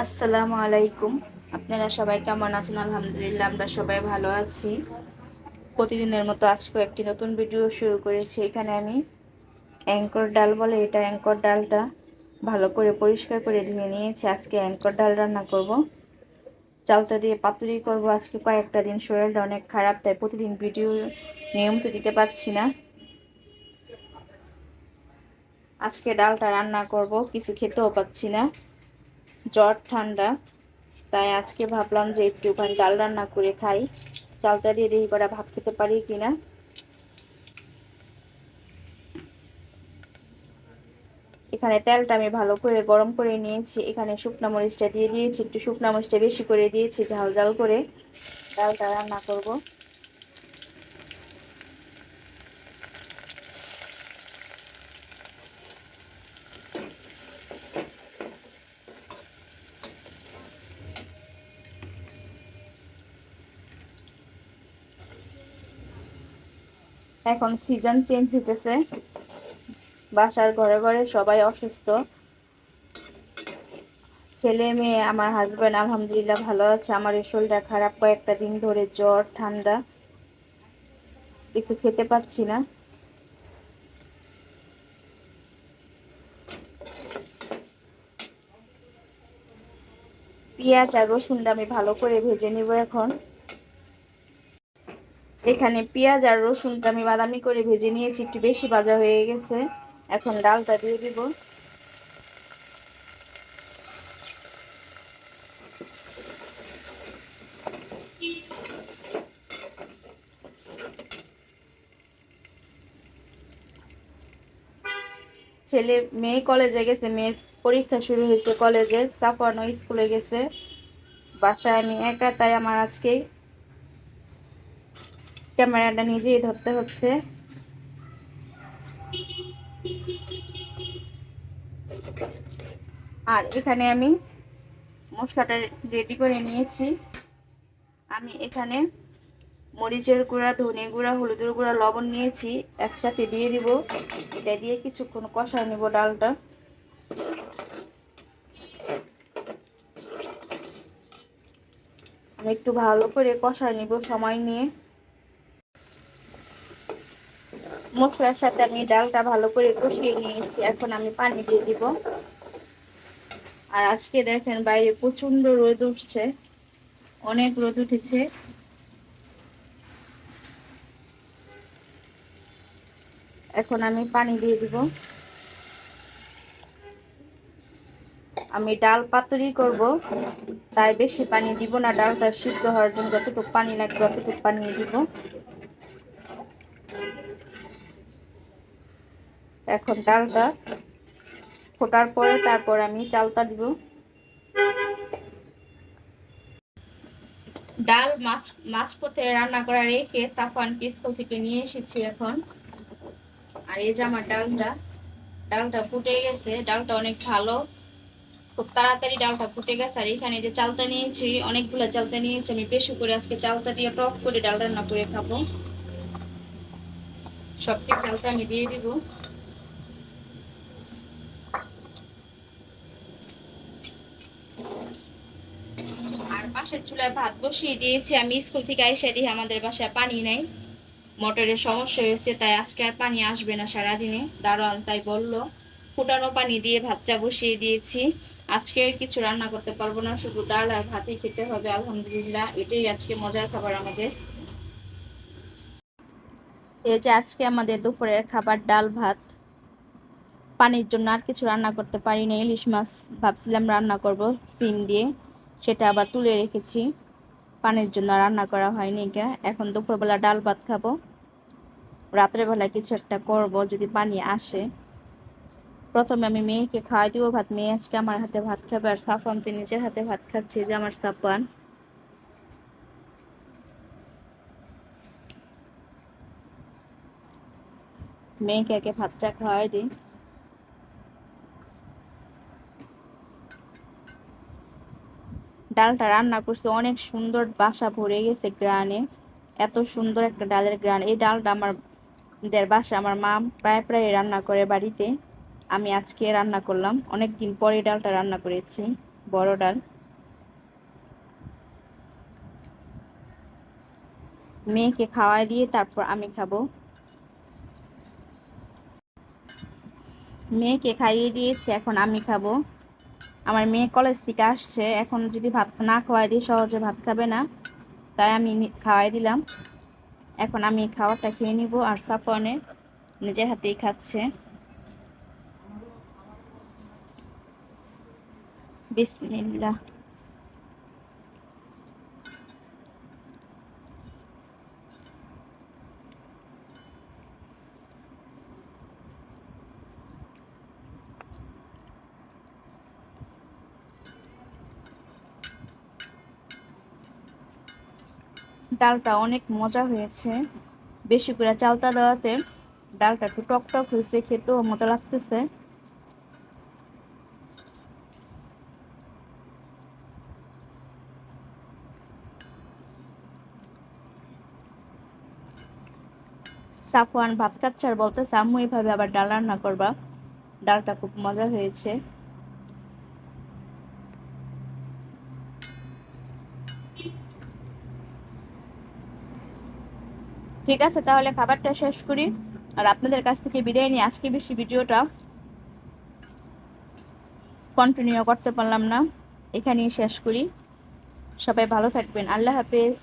আসসালামু আলাইকুম। আপনারা সবাই কেমন আছেন? আলহামদুলিল্লাহ আমরা সবাই ভালো আছি। প্রতিদিনের মতো আজকেও একটি নতুন ভিডিও শুরু করেছি। এখানে আমি অ্যাঙ্কর ডাল বলে এটা অ্যাঙ্কর ডালটা ভালো করে পরিষ্কার করে ধুয়ে নিয়েছি। আজকে অ্যাঙ্কর ডাল রান্না করব, চালতা দিয়ে পাতুরি করব। আজকে কয়েকটা দিন শরীরটা অনেক খারাপ, তাই প্রতিদিন ভিডিও নিয়মিত দিতে পারছি না। আজকে ডালটা রান্না করব, কিছু খেতেও পাচ্ছি না, জ্বর ঠান্ডা, তাই আজকে ভাবলাম যে একটুখানি ডাল রান্না করে খাই। চালটা দিয়ে দেখি করা ভাত খেতে পারি কিনা। এখানে তেলটা আমি ভালো করে গরম করে নিয়েছি। এখানে শুকনা মরিচটা দিয়ে দিয়েছি, একটু শুকনা মরিচটা বেশি করে দিয়েছি, ঝাল ঝাল করে ডালটা রান্না করব। এখন সিজন চেঞ্জ হইতেছে, বাসার ঘরে ঘরে সবাই অসুস্থ। ছেলে মেয়ে, আমার হাজবেন্ড আলহামদুলিল্লাহ ভালো আছে। আমার এই শরীরটা খারাপ, কয়েকটা দিন ধরে জ্বর ঠান্ডা, কিছু খেতে পাচ্ছি না। পেঁয়াজ আর রসুনটা আমি ভালো করে ভেজে নিব এখন। এখানে পেঁয়াজ আর রসুনটা আমি বাদামি করে ভেজে নিয়েছি, একটু বেশি ভাজা হয়ে গেছে। এখন ডালটা দিয়ে দিব। ছেলে মেয়ে কলেজে গেছে, মেয়ের পরীক্ষা শুরু হয়েছে কলেজের, সাফওয়ানও স্কুলে গেছে। বাসায় আমি একা, তাই আমার আজকে ক্যামেরাটা নিজেই ধরতে হচ্ছে। আর এখানে আমি মশলাটা রেডি করে নিয়েছি। আমি এখানে মরিচের গুঁড়া, ধনে গুঁড়া, হলুদের গুঁড়া, লবণ নিয়েছি, একসাথে দিয়ে দিব। এটা দিয়ে কিছুক্ষণ কষায় নেব ডালটা। আমি একটু ভালো করে কষায় নিব সময় নিয়ে। মশলার সাথে আমি ডালটা ভালো করে কষিয়ে নিয়েছি, এখন আমি পানি দিয়ে দিব। আর আজকে দেখেন বাইরে প্রচন্ড রোদ উঠছে, অনেক রোদ উঠেছে। এখন আমি পানি দিয়ে দিব। আমি ডাল পাতুরি করব, তাই বেশি পানি দিব না। ডালটা সিদ্ধ হওয়ার জন্য যতটুকু পানি লাগবে ততটুকু পানি দিব। এখন ডালটা ফোটার পরে তারপর আমি চালটা দিব। ডাল মাঝপথে রান্না করা রেখে সাফওয়ানকে স্কুল থেকে নিয়ে এসেছি এখন। আর এই যে আমার ডালটা ফুটে গেছে। ডালটা অনেক ভালো, খুব তাড়াতাড়ি ডালটা ফুটে গেছে। আর এখানে যে চালতা নিয়েছি, অনেকগুলো চালতা নিয়েছি, আমি বেশি করে আজকে চালতা দিয়ে টক করে ডাল রান্না করে খাবো। সবটি চালতা আমি দিয়ে দিব। আর পাশের চুলায় ভাত বসিয়ে দিয়েছি। আমি স্কুল থেকে আইসা দিয়ে আমাদের বাসায় পানি নাই, মোটরের সমস্যা হয়েছে, তাই আজকে আর পানি আসবে না সারাদিনে। দারোয়ান তাই বললো, ফুটানো পানি দিয়ে ভাতটা বসিয়ে দিয়েছি। আজকে আর কিছু রান্না করতে পারবো না, শুধু ডাল আর ভাতই খেতে হবে। আলহামদুলিল্লাহ, এটাই আজকে মজার খাবার আমাদের। এই যে আজকে আমাদের দুপুরের খাবার ডাল ভাত। পানির জন্য আর কিছু রান্না করতে পারি না। ইলিশ মাছ ভাবছিলাম রান্না করব সিম দিয়ে, সেটা আবার তুলে রেখেছি। পানির জন্য রান্না করা হয়নি। এখন দুপুরবেলা ডাল ভাত খাবো, রাত্রে বেলা কিছু একটা করব যদি পানি আসে। প্রথমে আমি মেয়েকে খাওয়াই দিব ভাত। মেয়ে আজকে আমার হাতে ভাত খাবে। আর সাফওয়ান তো নিজের হাতে ভাত খাচ্ছে, যে আমার সাফওয়ান। মেয়েকে আগে ভাতটা খাওয়াই দিই। ডালটা রান্না করছে অনেক সুন্দর, বাসা ভরে গেছে গ্রানে। এত সুন্দর একটা ডালের গ্রান। এই ডালটা আমাদের বাসা, আমার মা প্রায় প্রায় রান্না করে বাড়িতে। আমি আজকে রান্না করলাম, অনেক দিন পরে ডালটা রান্না করেছি, বড় ডাল। মেয়েকে খাওয়াই দিয়ে তারপর আমি খাবো। মেয়েকে খাইয়ে দিয়েছি, এখন আমি খাবো। আমার মেয়ে কলেজ থেকে আসছে, এখন যদি ভাত না খাওয়াই দিই সহজে ভাত খাবে না, তাই আমি খাওয়াই দিলাম। এখন আমি খাবারটা খেয়ে নিব, আর সাফওয়ানে নিজের হাতেই খাচ্ছে। বিসমিল্লাহ। ডালটা অনেক মজা হয়েছে, বেশি করে চালটা দেওয়াতে ডালটা একটু টক টক হয়েছে, খেতেও মজা লাগতেছে। সাফওয়ান ভাত খাচ্ছে আর বলতেছে আম্মু এইভাবে আবার ডাল রান্না করবা। ডালটা খুব মজা হয়েছে। ঠিক আছে, তাহলে খাবারটা শেষ করি, আর আপনাদের কাছ থেকে বিদায় নিয়ে আজকে বেশি ভিডিওটা কন্টিনিউ করতে পারলাম না, এখানেই শেষ করি। সবাই ভালো থাকবেন, আল্লাহ হাফেজ।